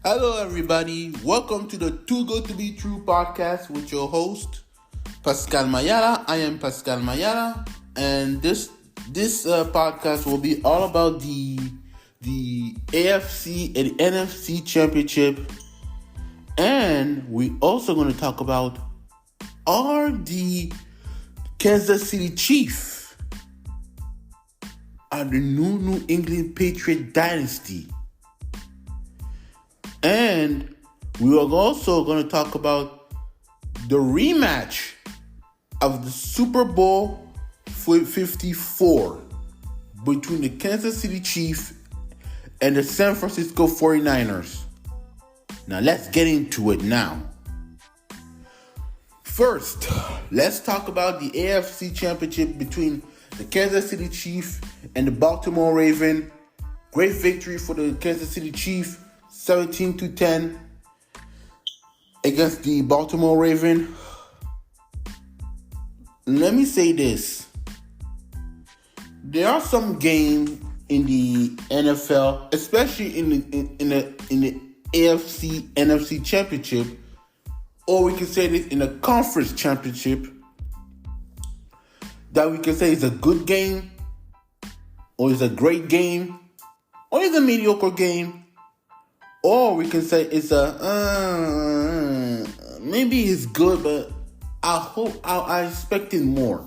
Hello, everybody. Welcome to the Too Good to Be True podcast with your host, Pascal Mayala. I am Pascal Mayala, and this podcast will be all about the AFC and NFC Championship, and we also going to talk about are the Kansas City Chiefs are the New England Patriots dynasty. And we are also going to talk about the rematch of the Super Bowl 54 between the Kansas City Chiefs and the San Francisco 49ers. Now, let's get into it now. First, let's talk about the AFC Championship between the Kansas City Chiefs and the Baltimore Ravens. Great victory for the Kansas City Chiefs. 17-10 against the Baltimore Ravens. Let me say this. There are some games in the NFL, especially in the AFC NFC Championship, or we can say this in the Conference Championship, that we can say is a good game, or is a great game, or is a mediocre game. Or we can say it's maybe it's good, but I expected more.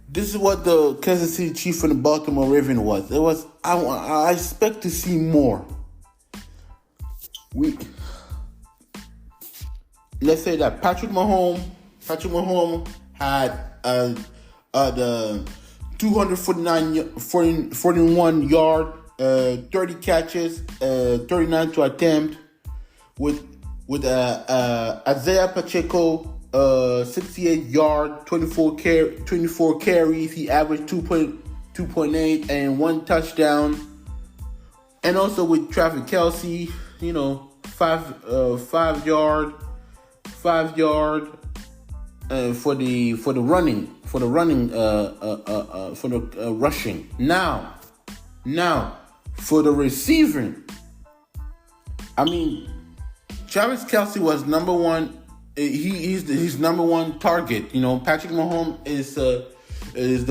This is what the Kansas City Chiefs and the Baltimore Ravens was. I expect to see more. Let's say that Patrick Mahomes had the 241 yard. 30 catches, 39 to attempt, with Isaiah Pacheco, 68 yard, 24 carries. He averaged 2.8 and 1 touchdown. And also with Travis Kelce, 5 yard for the rushing. Now. For the receiving, Travis Kelce was number one. He's number one target. Patrick Mahomes is the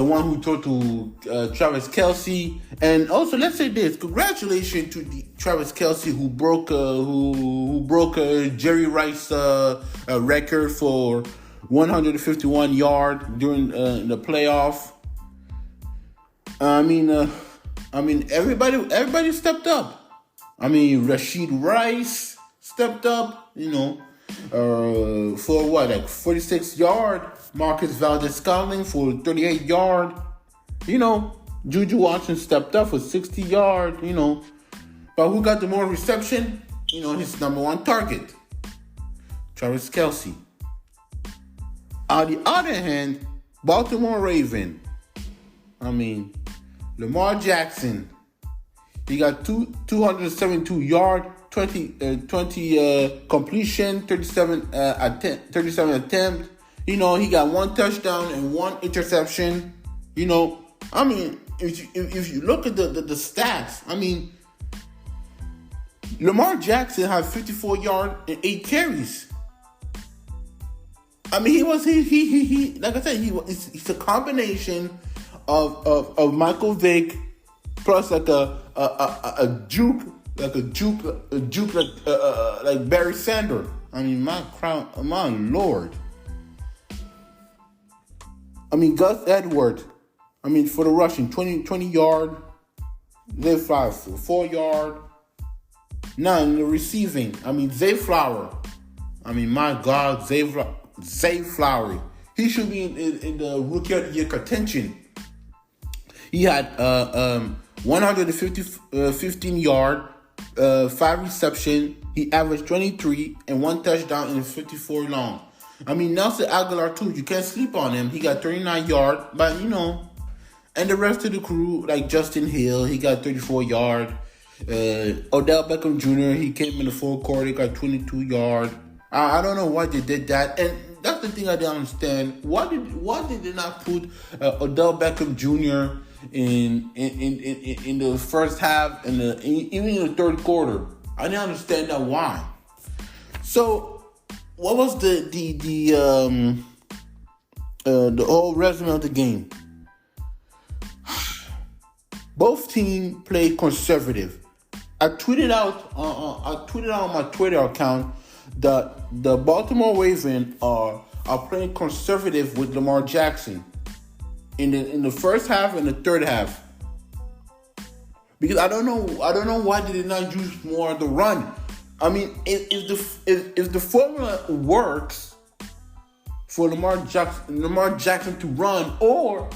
one who threw to Travis Kelce. And also, let's say this: congratulations to Travis Kelce who broke Jerry Rice record for 151 yards during the playoff. Everybody stepped up. Rashid Rice stepped up, for 46 yard. Marcus Valdez-Scantling for 38 yard. Juju Watson stepped up for 60 yard, But who got the more reception? His number one target, Travis Kelce. On the other hand, Baltimore Ravens. Lamar Jackson, he got 272 yards, 20 completion, 37 attempts. He got 1 touchdown and 1 interception. If you look at the stats, Lamar Jackson had 54 yards and 8 carries. He like I said, he's a combination of Michael Vick plus like a juke like Barry Sanders. My Lord. Gus Edwards. For the rushing, 20 yard, Zay Flower for 4 yard. Now in the receiving, Zay Flower. My God, Zay Flower. He should be in the Rookie of the Year contention. He had 115 yard, 5 reception. He averaged 23 and 1 touchdown in 54 long. Nelson Aguilar too. You can't sleep on him. He got 39 yard, but and the rest of the crew like Justin Hill, he got 34 yard. Odell Beckham Jr. He came in the fourth quarter. He got 22 yard. I don't know why they did that, and that's the thing I didn't understand. Why did they not put Odell Beckham Jr. in the first half and even in the third quarter. I didn't understand that why. So, what was the whole resume of the game? Both teams play conservative. I tweeted out on my Twitter account that the Baltimore Ravens are playing conservative with Lamar Jackson in the first half and the third half. Because I don't know why they did not use more of the run. I mean, if the formula works for Lamar Jackson to run or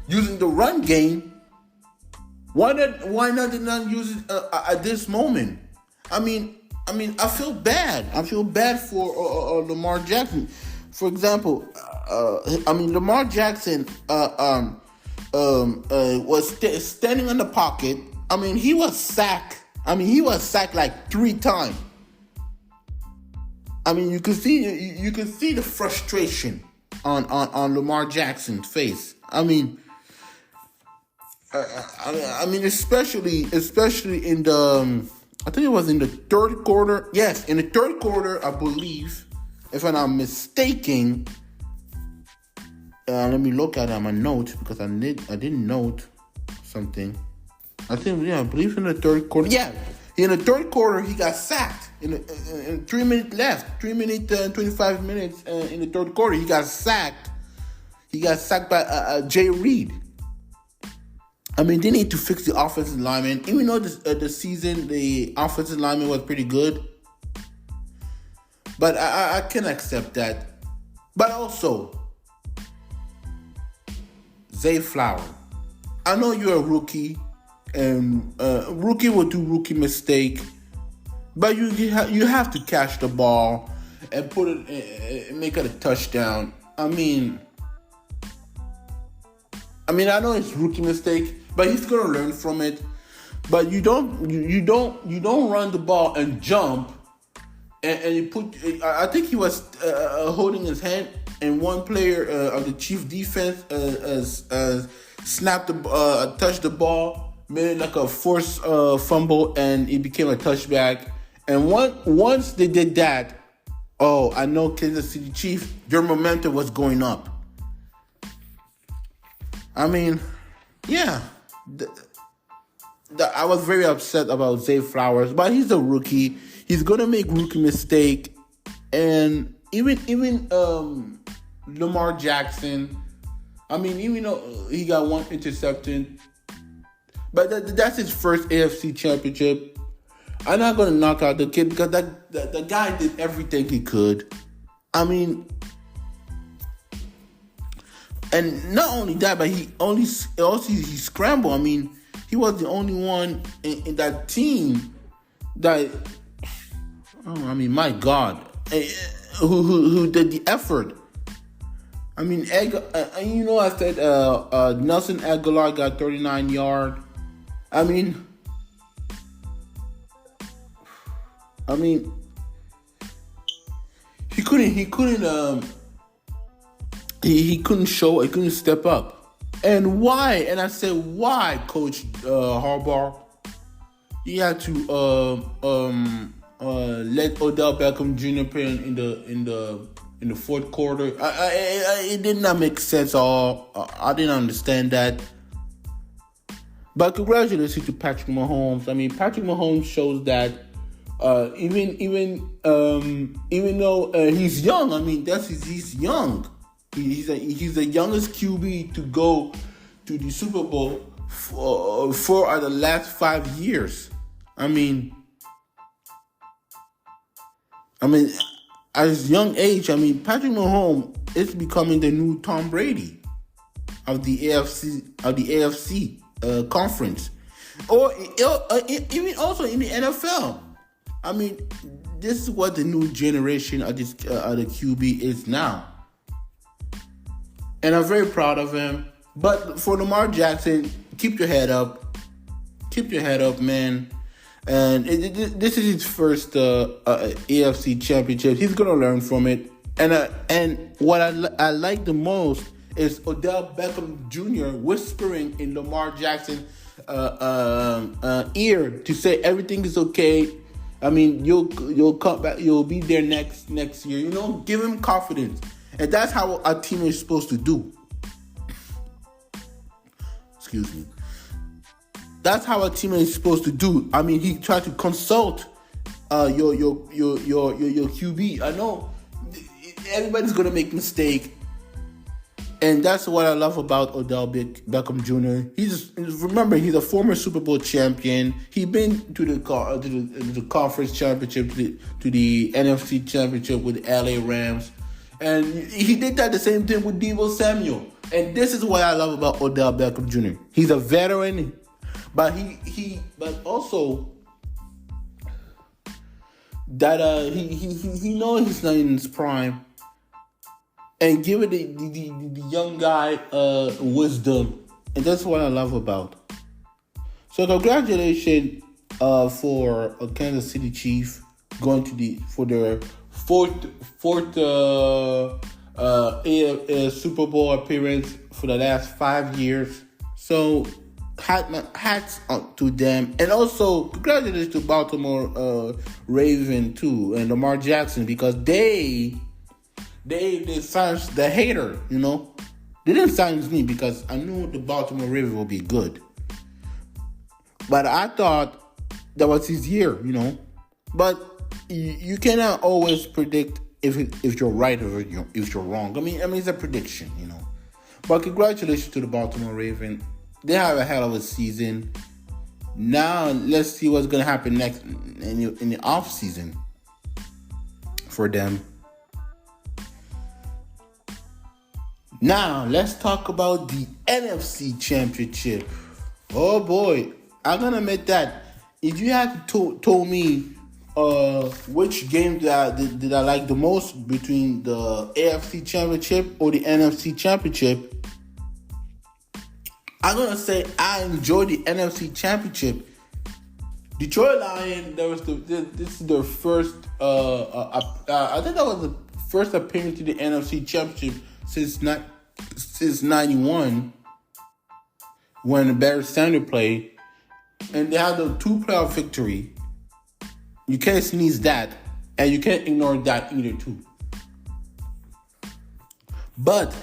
using the run game, why not did not use it at this moment? I mean, I feel bad. I feel bad for Lamar Jackson. For example, Lamar Jackson was standing in the pocket. I mean, he was sacked. Like 3 times. I mean, you can see the frustration on Lamar Jackson's face. Especially in the, I think it was in the third quarter. Yes, in the third quarter, I believe, if I'm not mistaken. Let me look at my notes because I didn't note something. I believe in the third quarter. Yeah, in the third quarter, he got sacked. In 3 minutes left, 3 minutes and 25 minutes in the third quarter, he got sacked. He got sacked by Jay Reed. I mean, they need to fix the offensive lineman. Even though the season, the offensive lineman was pretty good. But I can accept that. But also, Zay Flowers. I know you're a rookie. And rookie will do rookie mistake. But you have to catch the ball and put it and make it a touchdown. I know it's rookie mistake, but he's gonna learn from it. But you don't run the ball and jump and you put. I think he was holding his hand, and one player of the Chief defense touched the ball, made it like a forced fumble, and it became a touchback. And once they did that, I know Kansas City Chiefs, their momentum was going up. I was very upset about Zay Flowers, but he's a rookie. He's gonna make rookie mistake, and even Lamar Jackson. Even though he got one interception, but that's his first AFC Championship. I'm not gonna knock out the kid because the guy did everything he could. And not only that, but he scrambled. He was the only one in that team that, my God, who did the effort. I said Nelson Aguilar got 39 yards. He couldn't step up. And why? And I said, why, Coach Harbaugh? He had to let Odell Beckham Jr. play in the fourth quarter. It did not make sense at all. I didn't understand that. But congratulations to Patrick Mahomes. Patrick Mahomes shows that even though he's young, he's young. He's the youngest QB to go to the Super Bowl for the last 5 years. At his young age, Patrick Mahomes is becoming the new Tom Brady of the AFC conference, or even also in the NFL. This is what the new generation of the QB is now. And I'm very proud of him. But for Lamar Jackson, keep your head up. Keep your head up, man. And this is his first AFC Championship. He's going to learn from it. And what I like the most is Odell Beckham Jr. whispering in Lamar Jackson ear to say everything is okay. I mean, you'll come back. You'll be there next year. You know, give him confidence, and that's how a team is supposed to do. Excuse me. That's how a teammate is supposed to do. I mean, he tried to consult your QB. I know everybody's gonna make mistake, and that's what I love about Odell Beckham Jr. Remember he's a former Super Bowl champion. He's been to the conference championship, to the NFC Championship with the LA Rams, and he did that the same thing with Deebo Samuel. And this is what I love about Odell Beckham Jr. He's a veteran. But but also that he knows he's not in his prime, and give it the young guy wisdom, and that's what I love about. So congratulations for Kansas City Chiefs going for their fourth Super Bowl appearance for the last 5 years. So hats to them, and also congratulations to Baltimore Raven too, and Lamar Jackson, because they silenced the hater. You know, they didn't silence me because I knew the Baltimore Raven will be good, but I thought that was his year. You know, but you cannot always predict if you're right or if you're wrong. I mean it's a prediction. You know, but congratulations to the Baltimore Raven. They have a hell of a season. Now let's see what's gonna happen next in the off season for them. Now let's talk about the NFC Championship. Oh boy, I'm gonna admit that if you had told me which game did I like the most between the AFC Championship or the NFC Championship, I'm going to say I enjoyed the NFC Championship. Detroit Lions, this is their first, I think that was the first appearance to the NFC Championship since 91, when Barry Sanders played. And they had a 2 playoff victory. You can't sneeze that, and you can't ignore that either too. But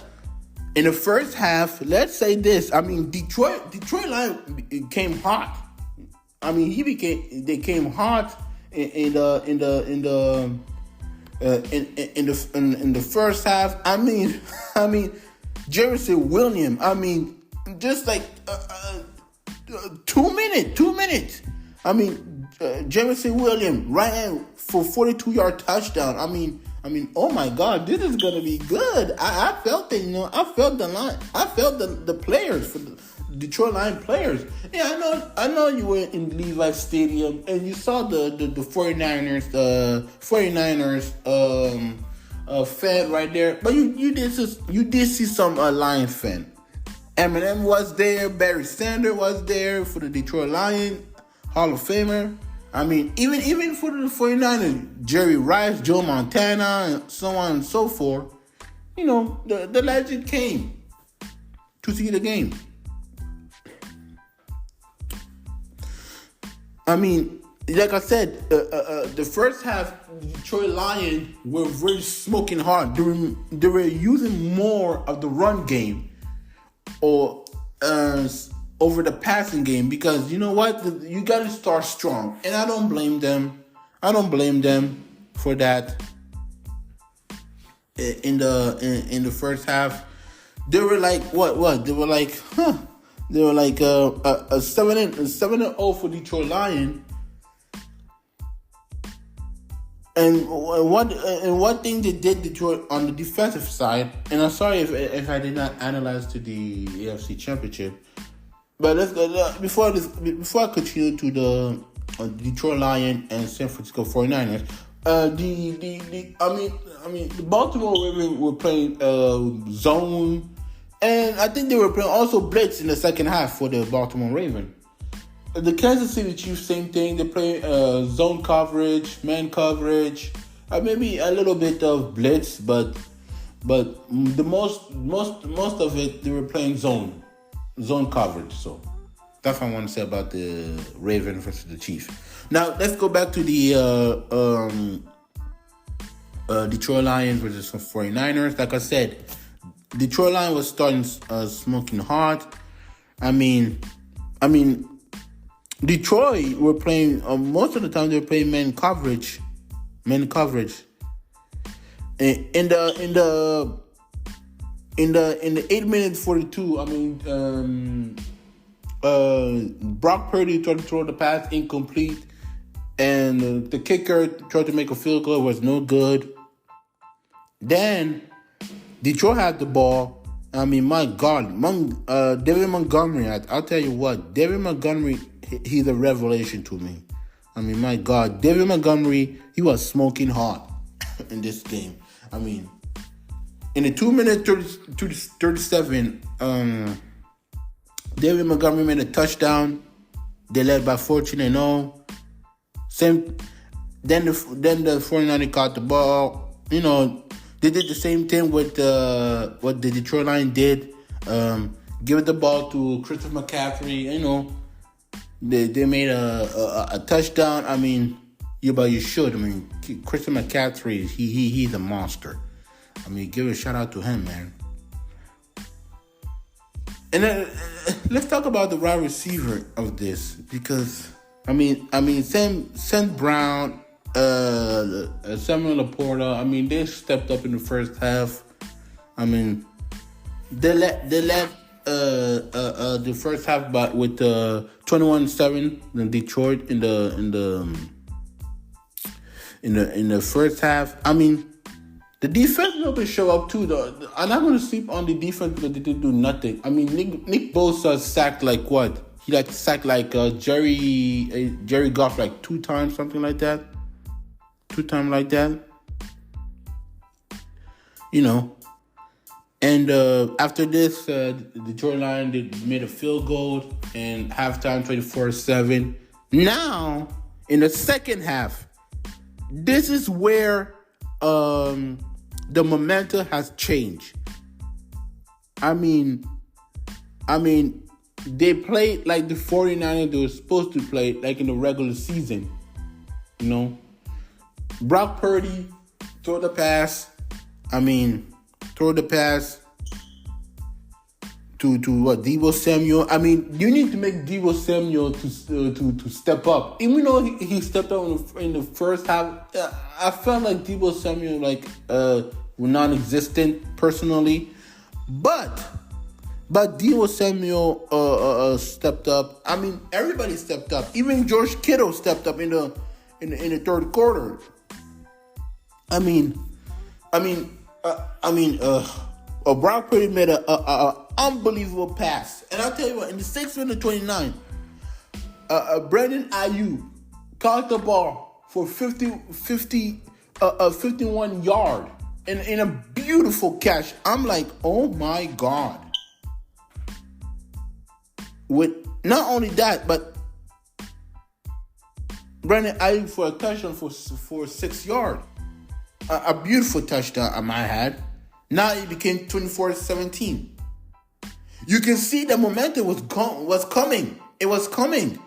in the first half, let's say this. I mean, Detroit Lions came hot. I mean, they came hot in the first half. I mean, Jefferson Williams. I mean, just like 2 minutes. I mean, Jefferson Williams ran for 42-yard touchdown. I mean, oh my God, this is gonna be good. I felt it, you know. I felt the line. I felt the players, for the Detroit Lions players. Yeah, I know you were in Levi Stadium and you saw the 49ers fan right there. But you did see some Lions fan. Eminem was there. Barry Sanders was there for the Detroit Lions, Hall of Famer. I mean, even for the 49ers, Jerry Rice, Joe Montana, and so on and so forth, you know, the legend came to see the game. I mean, like I said, the first half, Detroit Lions were very smoking hard. They were using more of the run game or over the passing game, because you know what, you got to start strong, and I don't blame them. For that. In the first half, they were like what? They were like a 7-0 for Detroit Lions. And one thing they did Detroit on the defensive side, and I'm sorry if I did not analyze to the AFC Championship. But let's go before I continue to the Detroit Lions and San Francisco 49ers. The Baltimore Ravens were playing zone, and I think they were playing also blitz in the second half for the Baltimore Ravens. The Kansas City Chiefs, same thing. They play zone coverage, man coverage, maybe a little bit of blitz, but But the most of it, they were playing zone coverage. So that's what I want to say about the Ravens versus the Chiefs. Now let's go back to the Detroit Lions versus the 49ers. Like I said, Detroit Lions was starting smoking hot. I mean, Detroit were playing most of the time. They were playing man coverage. In the 8 minutes 42. I mean, Brock Purdy tried to throw the pass incomplete, and the kicker tried to make a field goal. It was no good. Then Detroit had the ball. I mean, my God, David Montgomery. I'll tell you what, David Montgomery, he's a revelation to me. I mean, my God, David Montgomery, he was smoking hot in this game. I mean, in the 2 minute 37, David Montgomery made a touchdown. They led by 14-0. Then the 49ers caught the ball. You know, they did the same thing with what the Detroit Lions did. Give the ball to Christopher McCaffrey. You know, they made a touchdown. I mean, you should. I mean, Christopher McCaffrey, he's a monster. I mean, give a shout out to him, man. And then, let's talk about the wide receiver of this, because I mean, Sam Brown, Samuel Laporta. I mean, they stepped up in the first half. I mean, they let the first half, but with 21-7 in Detroit in the first half. I mean, the defense will show up too, though. I'm not going to sleep on the defense because they didn't do nothing. I mean, Nick Bosa sacked like what? He sacked like Jerry Goff like 2 times, something like that. 2 times like that. You know. And after this, the Detroit Lions made a field goal and halftime 24-7. Now, in the second half, this is where the momentum has changed. I mean, they played like the 49ers they were supposed to play, like in the regular season. You know, Brock Purdy throw the pass to what, Deebo Samuel. I mean, you need to make Deebo Samuel to step up. Even though he stepped up in the first half, I felt like Deebo Samuel were non-existent personally, but Deebo Samuel stepped up. I mean, everybody stepped up. Even George Kittle stepped up in the third quarter. Brock Purdy made a unbelievable pass. And I'll tell you what, in the 6th minute 29, Brandon Ayuk caught the ball for 51 yard in a beautiful catch. I'm like, oh my God. With not only that, but Brandon Ayuk for a touchdown for 6 yards. A beautiful touchdown, I might add. Now it became 24-17. You can see the momentum was coming. It was coming.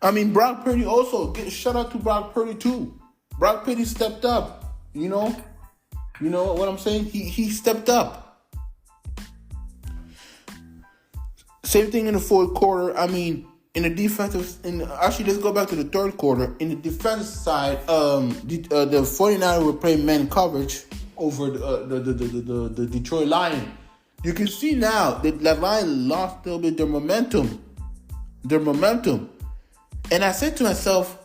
I mean, Brock Purdy also. Shout out to Brock Purdy too. Brock Purdy stepped up. You know what I'm saying? He stepped up. Same thing in the fourth quarter. I mean, in the defensive, actually, let's go back to the third quarter. In the defense side, the 49ers were playing man coverage over the Detroit Lions. You can see now that the Lions lost a little bit their momentum. And I said to myself,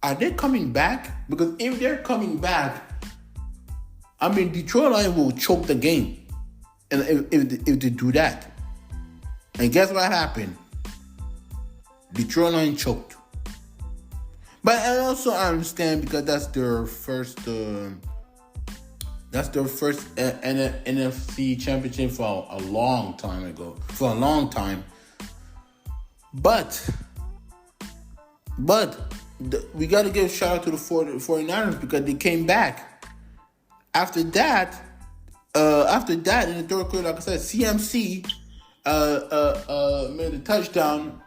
are they coming back? Because if they're coming back, I mean, Detroit Lions will choke the game. And if they do that. And guess what happened? Detroit Lions choked. But I also understand because that's their first NFC Championship for a long time ago. For a long time. But we got to give a shout out to the 49ers because they came back. After that, After that, in the third quarter, like I said, CMC made a touchdown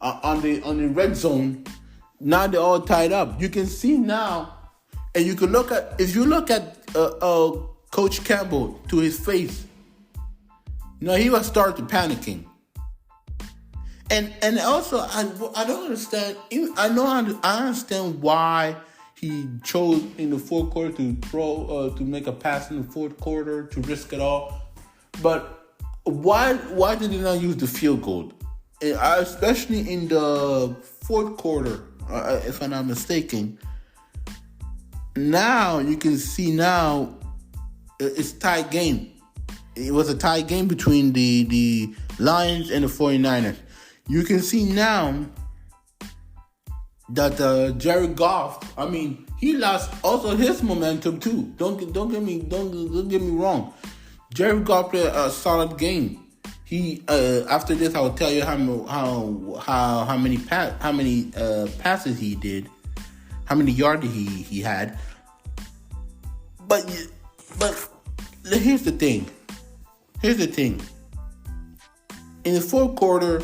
on the red zone. Now they're all tied up. You can see now, and you can look at, if you look at Coach Campbell to his face, he was starting panicking. And also, I don't understand. I understand why he chose in the fourth quarter to throw to make a pass in the fourth quarter to risk it all. But why did he not use the field goal? Especially in the fourth quarter, if I'm not mistaken. Now you can see it's a tied game. It was a tied game between the Lions and the 49ers. You can see now that Jared Goff, he lost also his momentum too. Don't get me wrong. Jared Goff played a solid game. He after this, I will tell you how many passes he did, how many yards he had. But here's the thing. In the fourth quarter,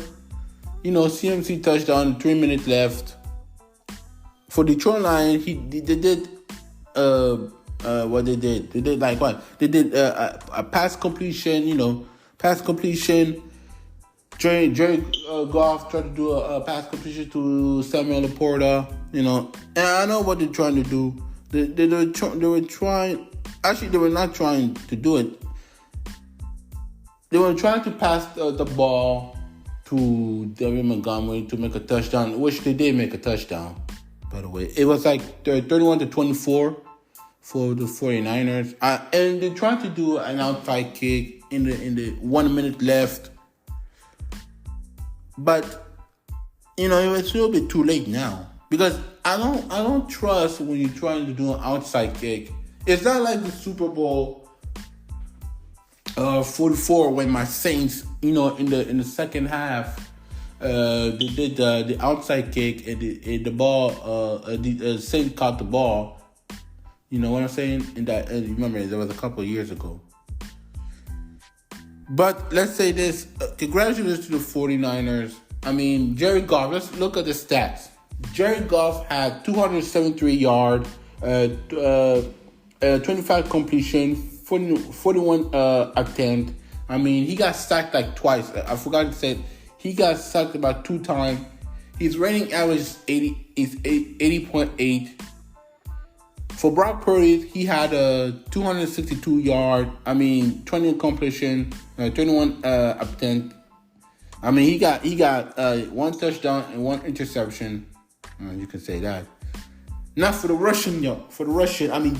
CMC touchdown, 3 minutes left. For Detroit Lions, they did what they did. They did like what? They did a pass completion, pass completion. Jerry Goff tried to do a pass completion to Samuel Laporta, and I know what they're trying to do. They were trying, actually they were not trying to do it. They were trying to pass the ball to David Montgomery to make a touchdown, which they did make a touchdown, by the way. It was like 31-24 for the 49ers. And they tried to do an outside kick in the 1 minute left. But, it was a little bit too late now. Because I don't trust when you're trying to do an outside kick. It's not like the Super Bowl 44 when my Saints, in the second half, they did the outside kick and the ball. The Saints caught the ball. You know what I'm saying? Remember, that was a couple of years ago. But let's say this: congratulations to the 49ers. Jared Goff. Let's look at the stats. Jared Goff had 273 yards, 25 completion, 41 attempt. He got sacked like twice. I forgot to say he got sacked about 2 times. His rating average is 80.8. For Brock Purdy, he had 262 yards. 20 completion, 21 attempt. He got 1 touchdown and 1 interception. You can say that. Now for the Russian,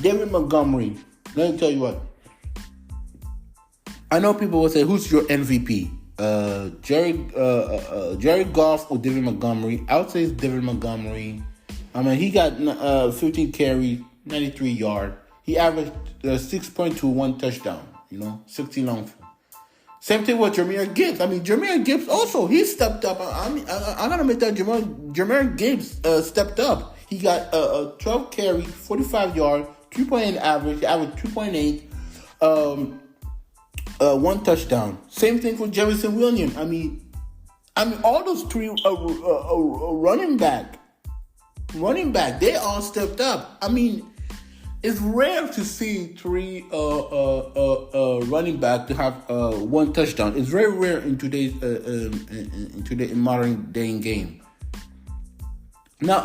David Montgomery. Let me tell you what. I know people will say, who's your MVP? Jared Goff or David Montgomery? I would say it's David Montgomery. He got 15 carries, 93 yards. He averaged 6.21 touchdown, 60 long. Same thing with Jahmyr Gibbs. Jahmyr Gibbs also, he stepped up. I gotta admit that Jahmyr Gibbs stepped up. He got 12 carries, 45 yards, 3.8 average. He averaged 2.8. 1 touchdown. Same thing for Jefferson Williams. All those 3 running back, they all stepped up. It's rare to see 3 running back to have 1 touchdown. It's very rare in today's in modern day game. Now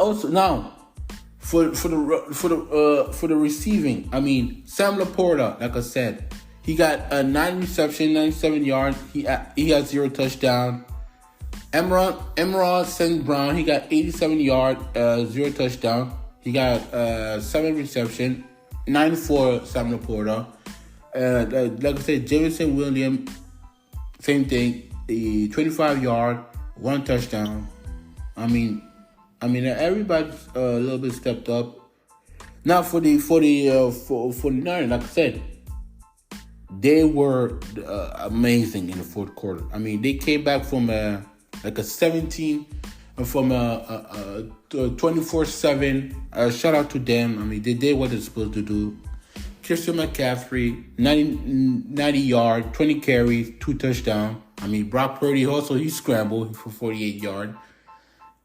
for the receiving, Sam Laporta, like I said, he got 9 reception, 97 yards. He has 0 touchdown. Emerald St. Brown, he got 87 yards, 0 touchdown. He got 7 reception, 9 for Sam Laporta. Like I said, Jameson Williams, same thing, 25 yards, 1 touchdown. Everybody's a little bit stepped up. Now for the 49ers, like I said, they were amazing in the fourth quarter. They came back from a 17, from a 24-7. Shout out to them. They did what they're supposed to do. Christian McCaffrey, 90 yard, 20 carries, 2 touchdowns. I mean, Brock Purdy also, he scrambled for 48 yard.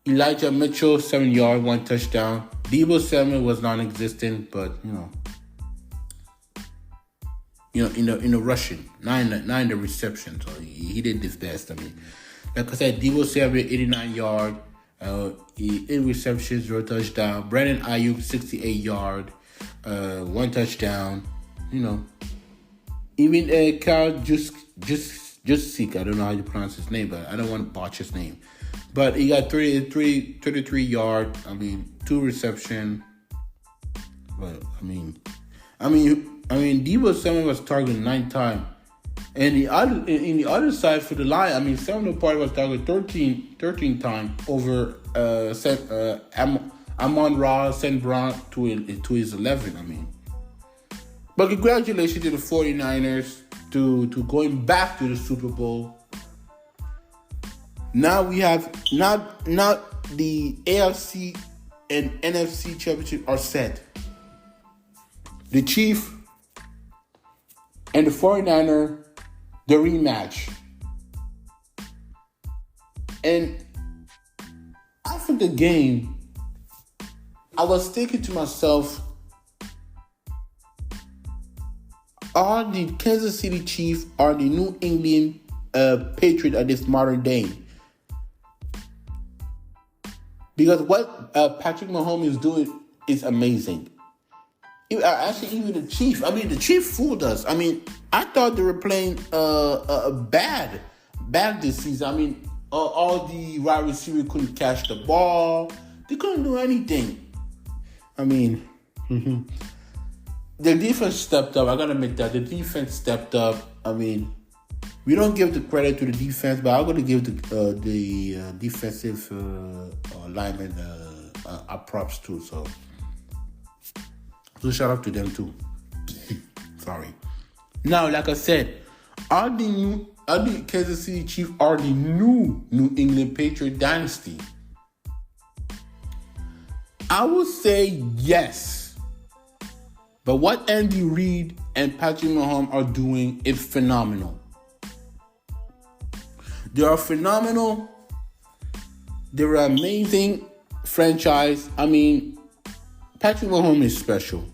Elijah Mitchell, 7 yard, 1 touchdown. Deebo Samuel was non-existent, but in the rushing, not in the reception. So he did his best. I mean, like I said, Deebo Samuel, 89 yard, 8 receptions, 0 touchdown. Brandon Ayuk, 68 yard, 1 touchdown. Even Carl Juszczyk, I don't know how you pronounce his name, but I don't want to botch his name. But he got 33 yard. I mean, 2 reception. But I mean, Deebo Samuel was targeted 9 times, and the other side for the line, I mean, Samuel Party was targeted 13 times over Amon-Ra St. Brown to his 11. I mean, but congratulations to the 49ers to going back to the Super Bowl. Now we have not the AFC and NFC Championship are set. The Chiefs and the 49er, the rematch. And after the game, I was thinking to myself, are the Kansas City Chiefs or the New England Patriots at this modern day? Because what Patrick Mahomes is doing is amazing. Actually, even the Chiefs. I mean, the Chiefs fooled us. I mean, I thought they were playing bad this season. I mean, all the wide receivers couldn't catch the ball. They couldn't do anything. I mean, the defense stepped up. I gotta admit that the defense stepped up. I mean, we don't give the credit to the defense, but I'm gonna give the defensive linemen props too. So shout out to them too. Sorry. Now, like I said, are the Kansas City Chiefs are the New England Patriot dynasty? I would say yes. But what Andy Reid and Patrick Mahomes are doing is phenomenal. They are phenomenal. They're an amazing franchise. I mean, Patrick Mahomes is special.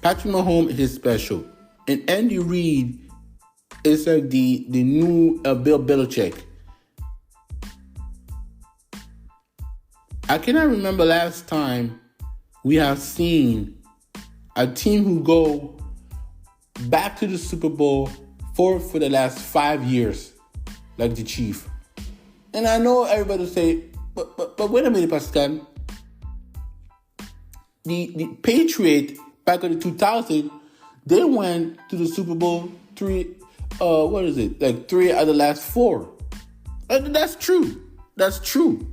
Patrick Mahomes is special. And Andy Reid is like the new Bill Belichick. I cannot remember last time we have seen a team who go back to the Super Bowl for the last 5 years, like the Chiefs. And I know everybody will say, but wait a minute, Pascal. The Patriots back in the 2000s, they went to the Super Bowl 3 out of the last 4. That's true. That's true.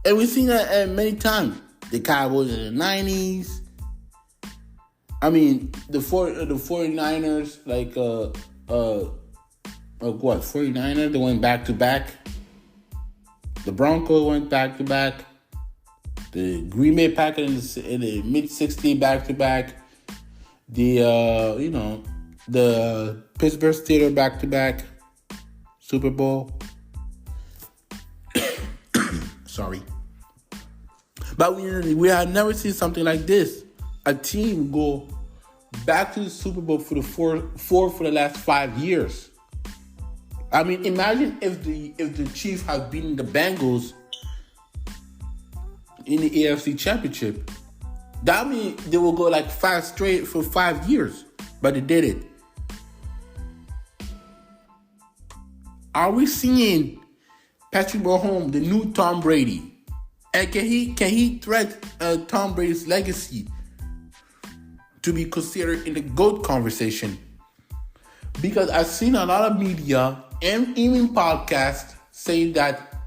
And we've seen that many times. The Cowboys in the 90s. I mean, the 49ers, 49ers, they went back-to-back. The Broncos went back-to-back. The Green Bay Packers in the mid-60s back-to-back. The Pittsburgh Steelers back-to-back Super Bowl. Sorry. But we have never seen something like this. A team go back to the Super Bowl for the four for the last 5 years. I mean, imagine if the Chiefs have beaten the Bengals in the AFC Championship. That means they will go like 5 straight for 5 years. But they did it. Are we seeing Patrick Mahomes, the new Tom Brady? And can he threat Tom Brady's legacy to be considered in the GOAT conversation? Because I've seen a lot of media and even podcasts saying that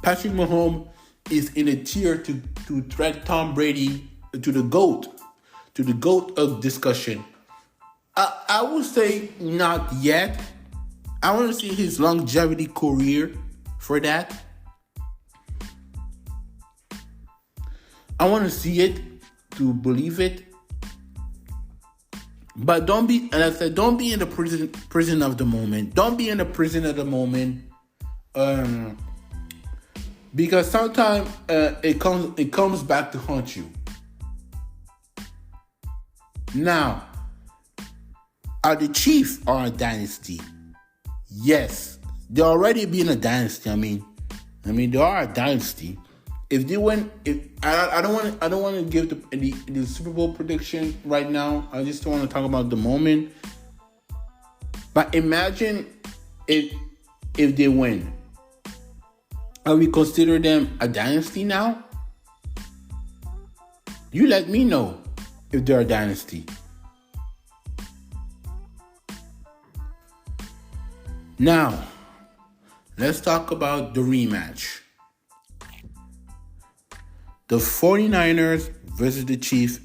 Patrick Mahomes is in a tier to threat Tom Brady to the GOAT of discussion. I would say not yet. I want to see his longevity career for that. I want to see it to believe it. But don't be, and I said, don't be in the prison of the moment. Don't be in the prison of the moment, because sometimes it comes back to haunt you. Now, are the Chiefs are a dynasty? Yes, they're already being a dynasty. I mean, they are a dynasty. If they win, I don't want to give the Super Bowl prediction right now. I just want to talk about the moment. But imagine if they win, are we consider them a dynasty now? You let me know if they're a dynasty. Now, let's talk about the rematch. The 49ers versus the Chiefs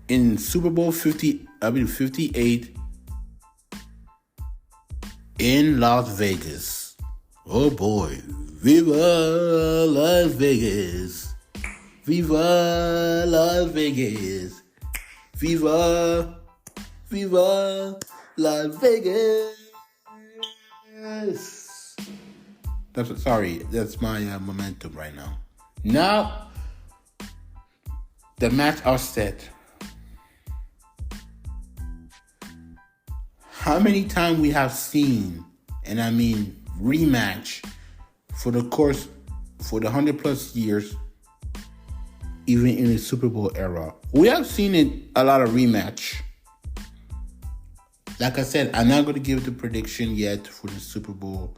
in Super Bowl 58 in Las Vegas. Oh boy. Viva Las Vegas. Viva Las Vegas. Viva Las Vegas. That's my momentum right now. Now, the match are set. How many times we have seen, and I mean rematch, for the 100 plus years, even in the Super Bowl era, we have seen it a lot of rematch. Like I said, I'm not going to give the prediction yet for the Super Bowl.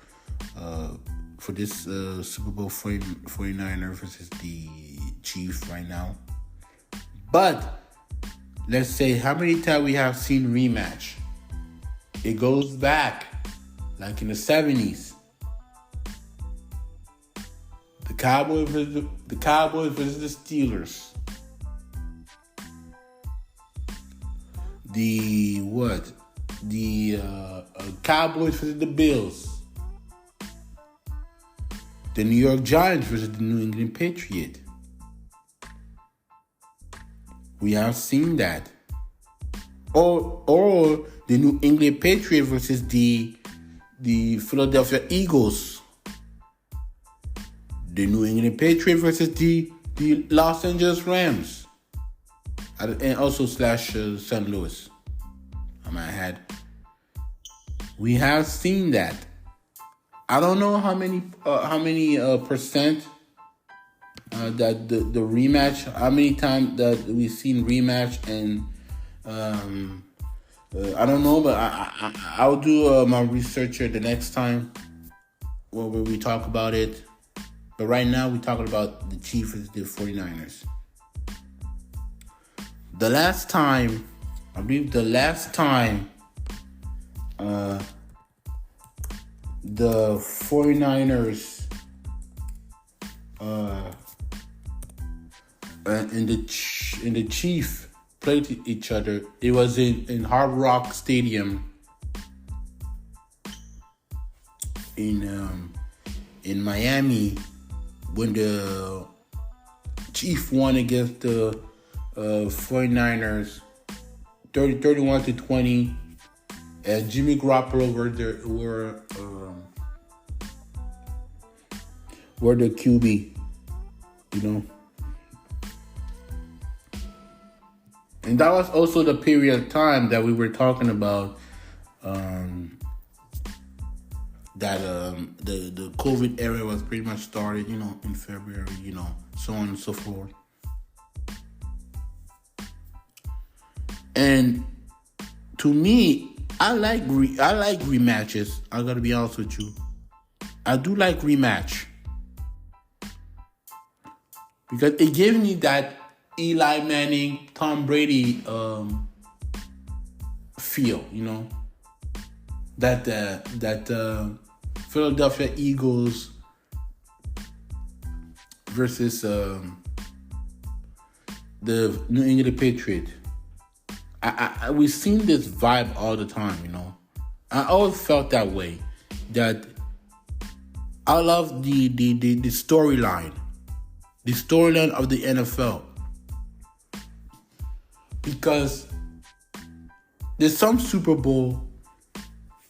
For this Super Bowl 49er versus the Chiefs right now. But let's say how many times we have seen rematch. It goes back like in the 70s. The Cowboys versus the Steelers. The Cowboys versus the Bills. The New York Giants versus the New England Patriots. We have seen that. Or the New England Patriots versus the Philadelphia Eagles. The New England Patriots versus the Los Angeles Rams. And also / St. Louis. I might add. We have seen that. I don't know how many percent that the rematch. How many times that we've seen rematch, and I don't know, but I'll do my research here the next time where we talk about it. But right now we're talking about the Chiefs and the 49ers. I believe the last time the 49ers and the Chiefs played each other, it was in Hard Rock Stadium in Miami, when the Chiefs won against the 49ers 31-20. And Jimmy Garoppolo were the QB, you know. And that was also the period of time that we were talking about, that the COVID era was pretty much started, you know, in February, you know, so on and so forth. And to me, I like rematches. I gotta be honest with you. I do like rematch because it gave me that Eli Manning, Tom Brady feel, you know. That Philadelphia Eagles versus the New England Patriots. We've seen this vibe all the time, you know. I always felt that way. That I love the storyline the storyline of the NFL. Because there's some Super Bowl,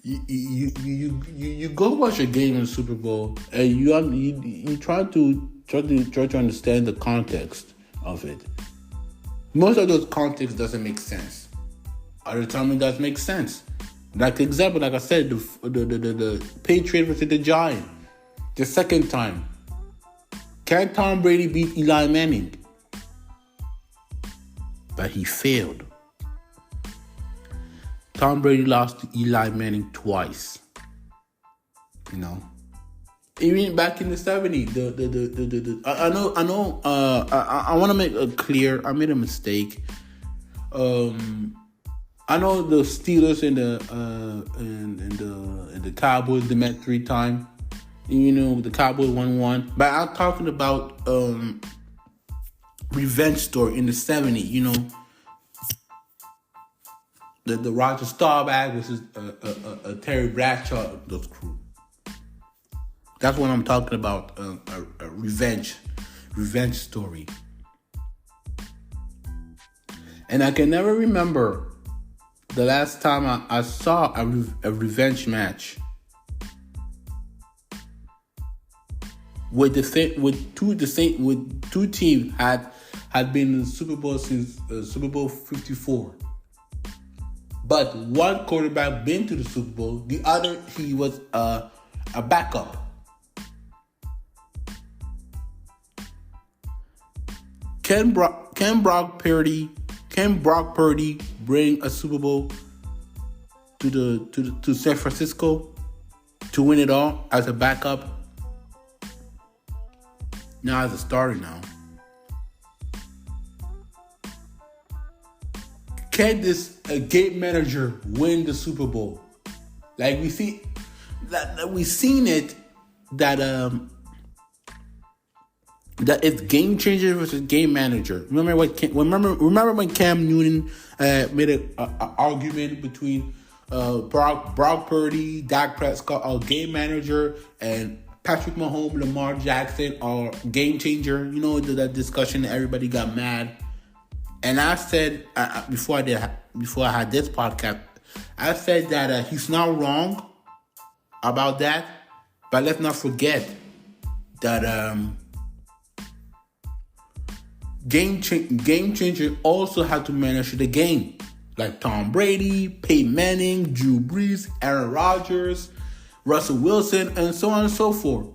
you go watch a game in the Super Bowl and you try to understand the context of it. Most of those context doesn't make sense. Other time it does make sense. Like example, like I said, the Patriots versus the Giants. The second time, can Tom Brady beat Eli Manning? But he failed. Tom Brady lost to Eli Manning twice. Even back in the 70s, I want to make it clear. I made a mistake. I know the Steelers and the Cowboys they met 3 times. The Cowboys won 1. But I'm talking about revenge story in the 70s. The Roger Staubach versus Terry Bradshaw, those crew. That's what I'm talking about. A revenge story. And I can never remember the last time I saw a revenge match with two teams had been in the Super Bowl since Super Bowl 54. But one quarterback been to the Super Bowl, the other he was a backup. Can Brock Purdy bring a Super Bowl to San Francisco to win it all as a backup? Now as a starter now. Can this game manager win the Super Bowl? Like we see that we've seen it that it's game changer versus game manager. Remember when Cam Newton made an argument between Brock Purdy, Dak Prescott, our game manager, and Patrick Mahomes, Lamar Jackson, our game changer. That discussion. Everybody got mad. And I said before I had this podcast, I said that he's not wrong about that, but let's not forget that game changer also had to manage the game, like Tom Brady, Peyton Manning, Drew Brees, Aaron Rodgers, Russell Wilson, and so on and so forth.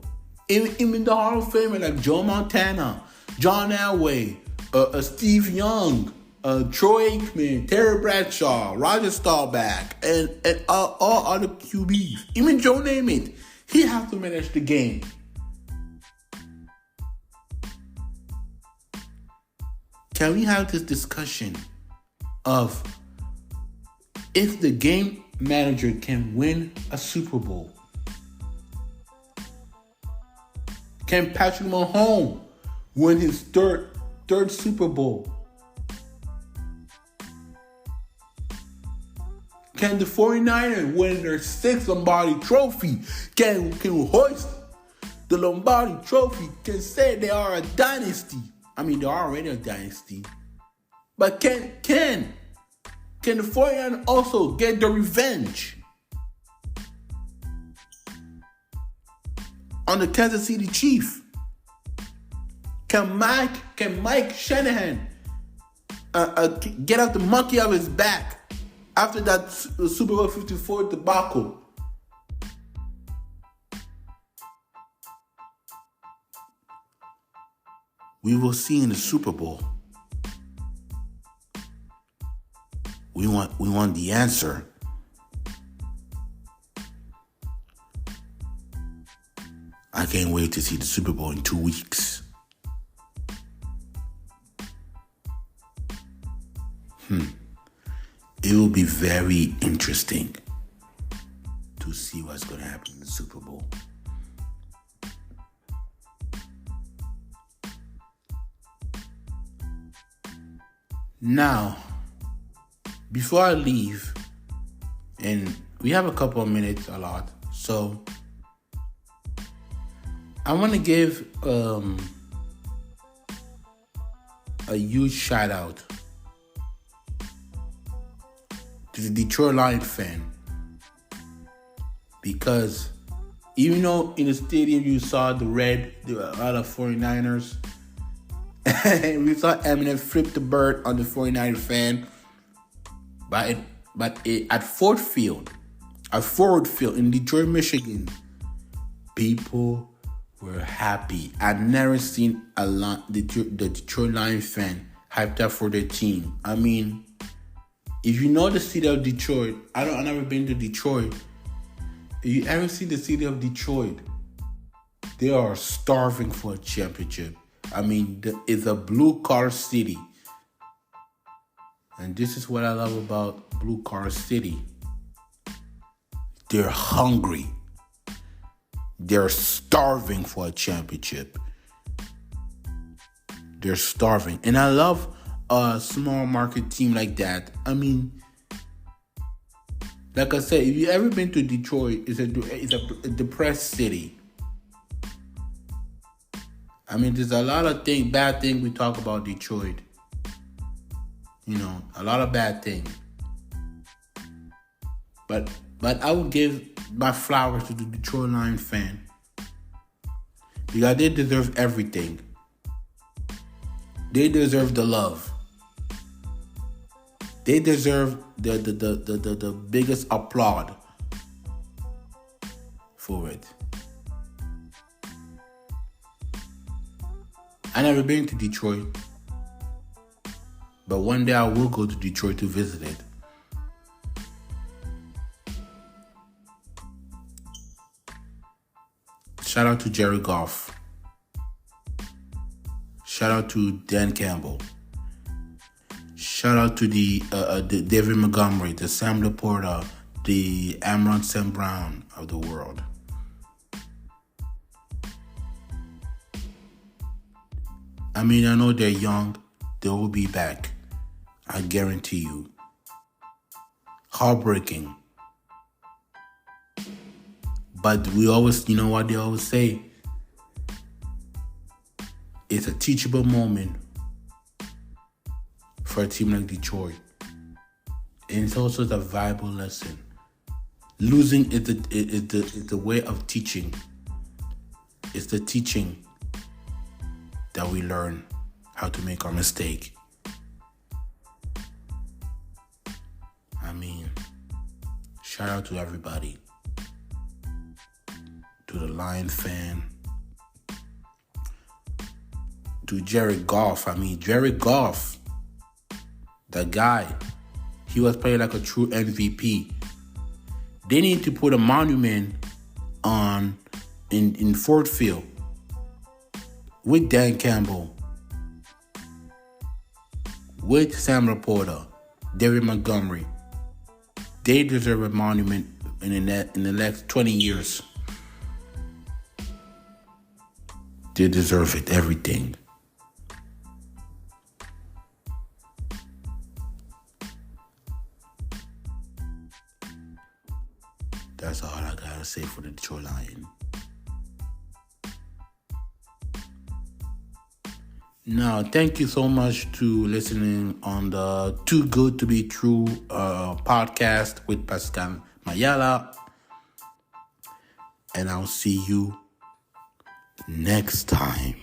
Even the Hall of Famer like Joe Montana, John Elway, Steve Young, Troy Aikman, Terry Bradshaw, Roger Staubach, and all other QBs. Even Joe Namath, he has to manage the game. Can we have this discussion of if the game manager can win a Super Bowl? Can Patrick Mahomes win his third Super Bowl? Can the 49ers win their 6th Lombardi trophy? Can hoist the Lombardi trophy? Can say they are a dynasty? I mean, they are already a dynasty. But can the 49ers also get the revenge on the Kansas City Chiefs? Can Mike Shanahan get out the monkey off his back after that Super Bowl 54 debacle? We will see in the Super Bowl. We want the answer. I can't wait to see the Super Bowl in 2 weeks. It will be very interesting to see what's going to happen in the Super Bowl. Now, before I leave, and we have a couple of minutes, a lot, so I want to give a huge shout out to the Detroit Lions fan, because even though in the stadium you saw a lot of 49ers, and we saw Eminem flip the bird on the 49er fan, but at Ford Field in Detroit, Michigan, people were happy. I'd never seen the Detroit Lions fan hyped up for their team. I mean, if you know the city of Detroit, I've never been to Detroit. If you ever see the city of Detroit, they are starving for a championship. I mean, it's a blue-collar city. And this is what I love about blue-collar city. They're hungry. They're starving for a championship. They're starving. And I love a small market team like that. I mean, like I said, if you ever been to Detroit, it's a depressed city. I mean, there's a lot of bad things we talk about Detroit. You know, a lot of bad things. But I would give my flowers to the Detroit Lions fan, because they deserve everything. They deserve the love. They deserve the biggest applaud for it. I never been to Detroit, but one day I will go to Detroit to visit it. Shout out to Jerry Goff. Shout out to Dan Campbell. Shout out to the David Montgomery, the Sam Laporta, the Amon St. Brown of the world. I mean, I know they're young. They will be back. I guarantee you. Heartbreaking. But we always, you know what they always say? It's a teachable moment for a team like Detroit. And it's also a viable lesson. Losing is the way of teaching. It's the teaching that we learn how to make our mistake. I mean, shout out to everybody. To the Lion fan. To Jared Goff. I mean, Jared Goff, the guy, he was playing like a true MVP. They need to put a monument in Ford Field with Dan Campbell, with Sam Laporta, David Montgomery. They deserve a monument in the next 20 years. They deserve it, everything. That's all I gotta say for the Detroit Lions. Now, thank you so much to listening on the Too Good to Be True podcast with Pascal Mayala. And I'll see you next time.